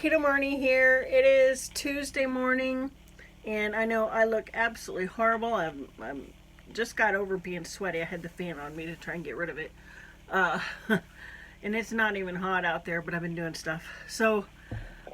Kiddo Marnie here. It is Tuesday morning, and I know I look absolutely horrible. I'm just got over being sweaty. I had the fan on me to try and get rid of it. Uh, and it's not even hot out there, but I've been doing stuff. So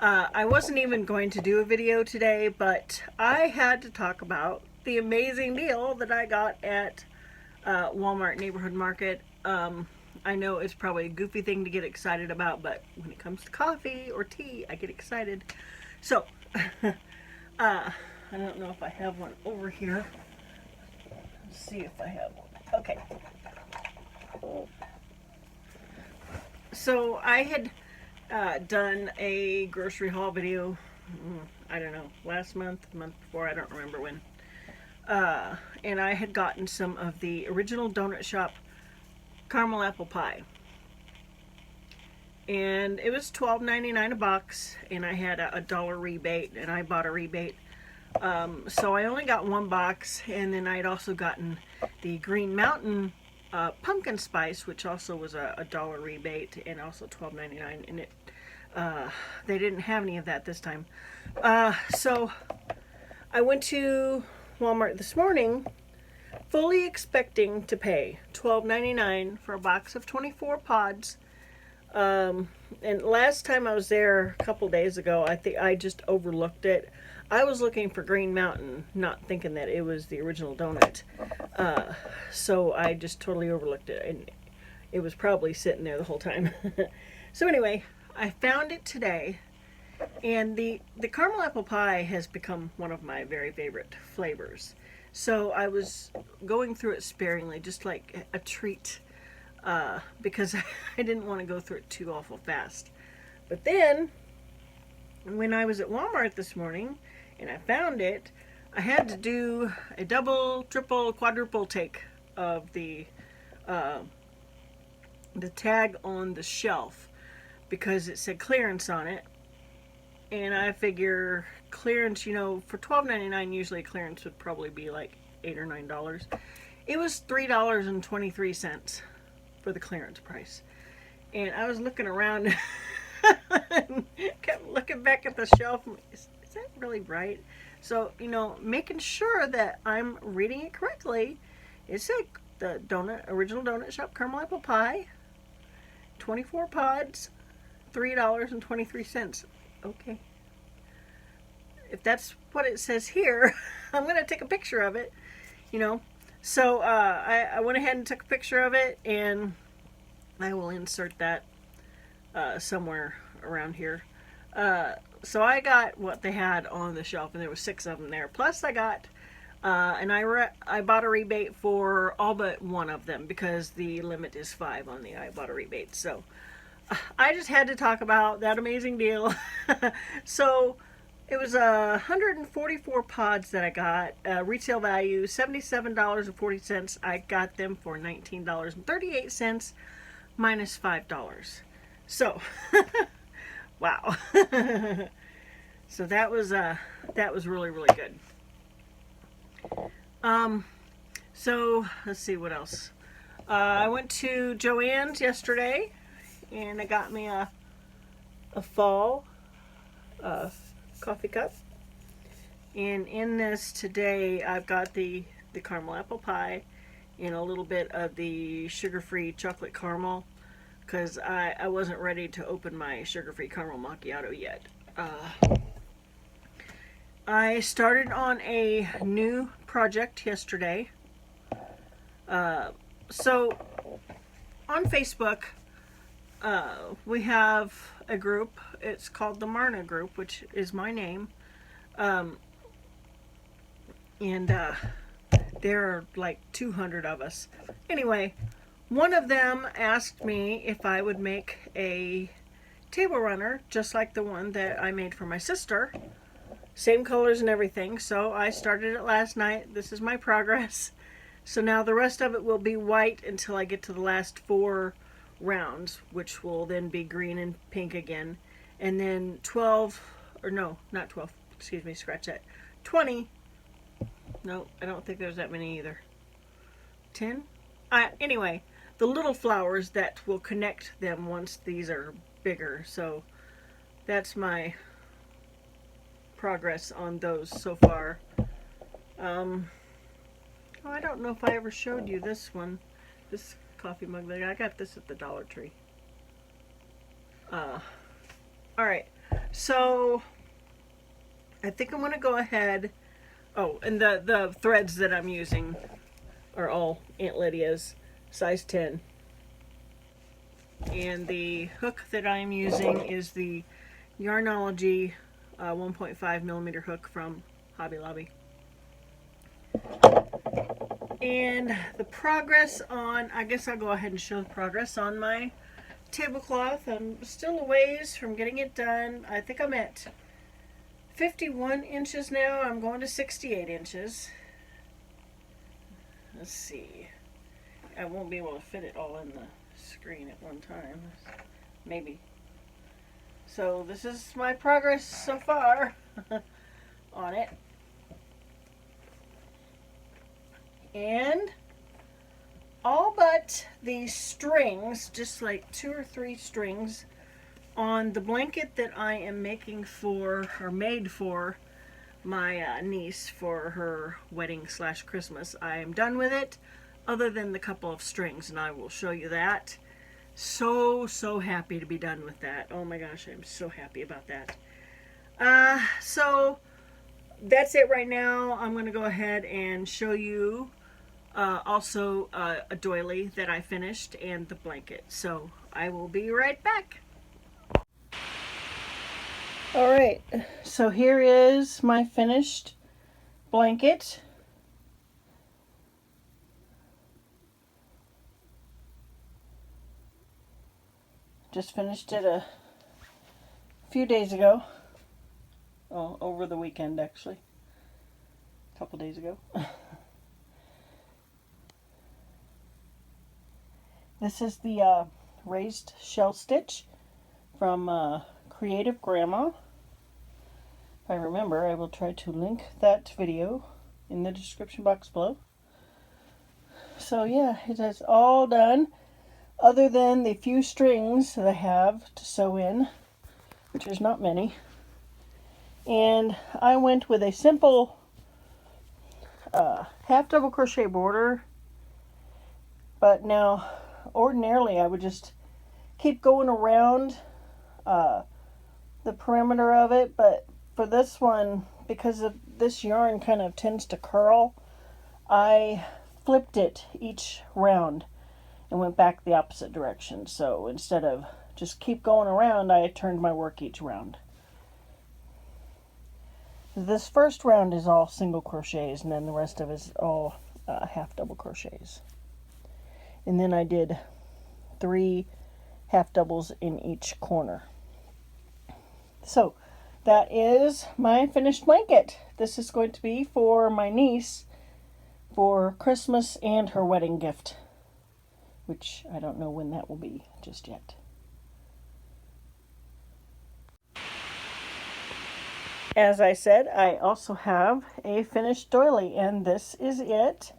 I wasn't even going to do a video today, but I had to talk about the amazing deal that I got at Walmart Neighborhood Market. I know it's probably a goofy thing to get excited about, but when it comes to coffee or tea, I get excited. So, I don't know if I have one over here. Let's see if I have one. Okay. So, I had done a grocery haul video, I don't know, last month, the month before, I don't remember when. And I had gotten some of the original donut shop caramel apple pie, and it was $12.99 a box, and I had a dollar rebate, and I bought a rebate, so I only got one box. And then I had also gotten the Green Mountain pumpkin spice, which also was a dollar rebate and also $12.99, and they didn't have any of that this time. So I went to Walmart this morning fully expecting to pay $12.99 for a box of 24 pods. And last time I was there a couple days ago, I think I just overlooked it. I was looking for Green Mountain, not thinking that it was the original donut. So I just totally overlooked it, and it was probably sitting there the whole time. So anyway, I found it today, and the caramel apple pie has become one of my very favorite flavors. So I was going through it sparingly, just like a treat, because I didn't want to go through it too awful fast. But then, when I was at Walmart this morning and I found it, I had to do a double, triple, quadruple take of the tag on the shelf, because it said clearance on it. And I figure clearance, you know, for $12.99, usually clearance would probably be like $8 or $9. It was $3.23 for the clearance price. And I was looking around and kept looking back at the shelf. Is that really right? So, you know, making sure that I'm reading it correctly, it said the original donut shop caramel apple pie, 24 pods, $3.23. Okay. If that's what it says here, I'm going to take a picture of it, you know. So I went ahead and took a picture of it, and I will insert that somewhere around here. So I got what they had on the shelf, and there was 6 of them there. Plus I got, and I bought a rebate for all but one of them, because the limit is 5 on the I bought a rebate. So I just had to talk about that amazing deal. So it was 144 pods that I got. Retail value $77.40. I got them for $19.38 minus $5. So wow. So that was really, really good. So let's see what else. I went to Joann's yesterday, and I got me a fall coffee cup. And in this today, I've got the caramel apple pie and a little bit of the sugar-free chocolate caramel, because I wasn't ready to open my sugar-free caramel macchiato yet. I started on a new project yesterday. So on Facebook, we have a group. It's called the Marna group, which is my name. And there are like 200 of us. Anyway, one of them asked me if I would make a table runner just like the one that I made for my sister. Same colors and everything. So I started it last night. This is my progress. So now the rest of it will be white until I get to the last 4 rounds, which will then be green and pink again. And then 12, or no, not 12, excuse me, scratch that, 20, no, I don't think there's that many either, 10? Anyway, the little flowers that will connect them once these are bigger. So that's my progress on those so far. Oh, I don't know if I ever showed you this one. This coffee mug. I got this at the Dollar Tree. Alright, so I think I'm going to go ahead. Oh, and the threads that I'm using are all Aunt Lydia's, size 10. And the hook that I'm using is the Yarnology 1.5 millimeter hook from Hobby Lobby. And the progress on, I guess I'll go ahead and show the progress on my tablecloth. I'm still a ways from getting it done. I think I'm at 51 inches now. I'm going to 68 inches. Let's see. I won't be able to fit it all in the screen at one time. Maybe. So this is my progress so far on it. And all but the strings, just like 2 or 3 strings on the blanket that I am making for, or made for, my niece for her wedding / Christmas. I am done with it, other than the couple of strings, and I will show you that. So happy to be done with that. Oh my gosh, I'm so happy about that. So that's it right now. I'm going to go ahead and show you also a doily that I finished and the blanket. So I will be right back. Alright, so here is my finished blanket. Just finished it a few days ago. Oh, over the weekend actually. A couple days ago. This is the raised shell stitch from Creative Grandma. If I remember, I will try to link that video in the description box below. So yeah, it is all done, other than the few strings that I have to sew in, which is not many. And I went with a simple half double crochet border, but now ordinarily I would just keep going around the perimeter of it, but for this one, because of this yarn kind of tends to curl, I flipped it each round and went back the opposite direction. So instead of just keep going around, I turned my work each round. This first round is all single crochets, and then the rest of it is all half double crochets. And then I did 3 half doubles in each corner. So that is my finished blanket. This is going to be for my niece for Christmas and her wedding gift, which I don't know when that will be just yet. As I said, I also have a finished doily, and this is it.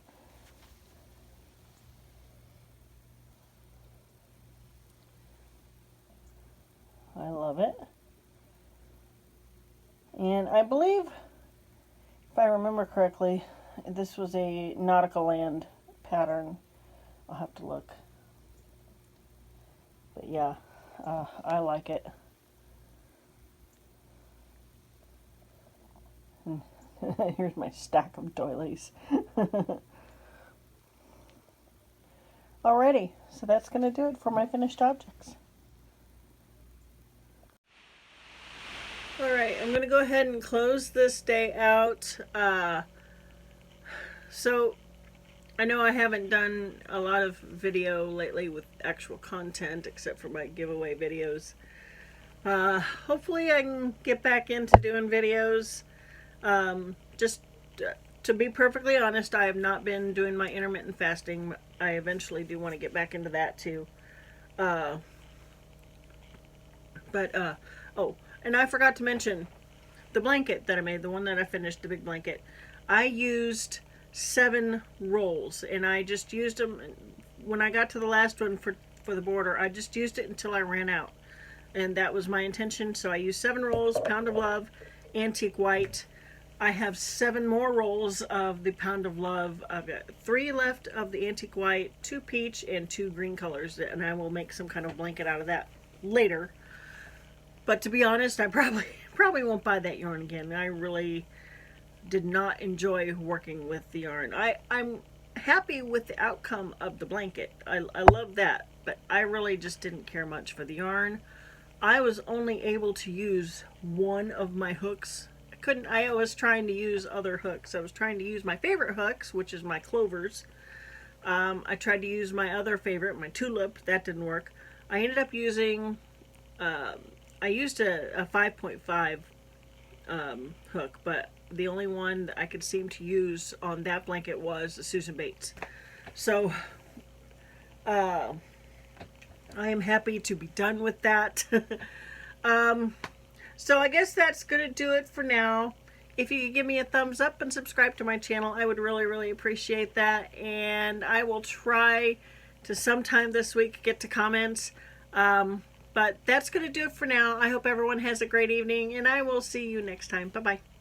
I love it. And I believe, if I remember correctly, this was a Notikaland pattern. I'll have to look. But yeah, I like it. Here's my stack of doilies. Alrighty, so that's going to do it for my finished objects. Alright, I'm going to go ahead and close this day out. So, I know I haven't done a lot of video lately with actual content, except for my giveaway videos. Hopefully I can get back into doing videos. Just to be perfectly honest, I have not been doing my intermittent fasting. I eventually do want to get back into that too. Oh, and I forgot to mention the blanket that I made, the one that I finished, the big blanket. I used 7 rolls, and I just used them when I got to the last one for the border. I just used it until I ran out. and that was my intention. So I used 7 rolls, Pound of Love, Antique White. I have 7 more rolls of the Pound of Love. I've got 3 left of the Antique White, 2 peach, and 2 green colors, and I will make some kind of blanket out of that later. But to be honest, I probably won't buy that yarn again. I really did not enjoy working with the yarn. I'm happy with the outcome of the blanket. I love that, but I really just didn't care much for the yarn. I was only able to use one of my hooks. I was trying to use other hooks. I was trying to use my favorite hooks, which is my clovers. I tried to use my other favorite, my tulip. That didn't work. I ended up using, I used a 5.5 hook, but the only one that I could seem to use on that blanket was the Susan Bates. So, I am happy to be done with that. So I guess that's going to do it for now. If you could give me a thumbs up and subscribe to my channel, I would really appreciate that. And I will try to sometime this week get to comments. But that's going to do it for now. I hope everyone has a great evening, and I will see you next time. Bye-bye.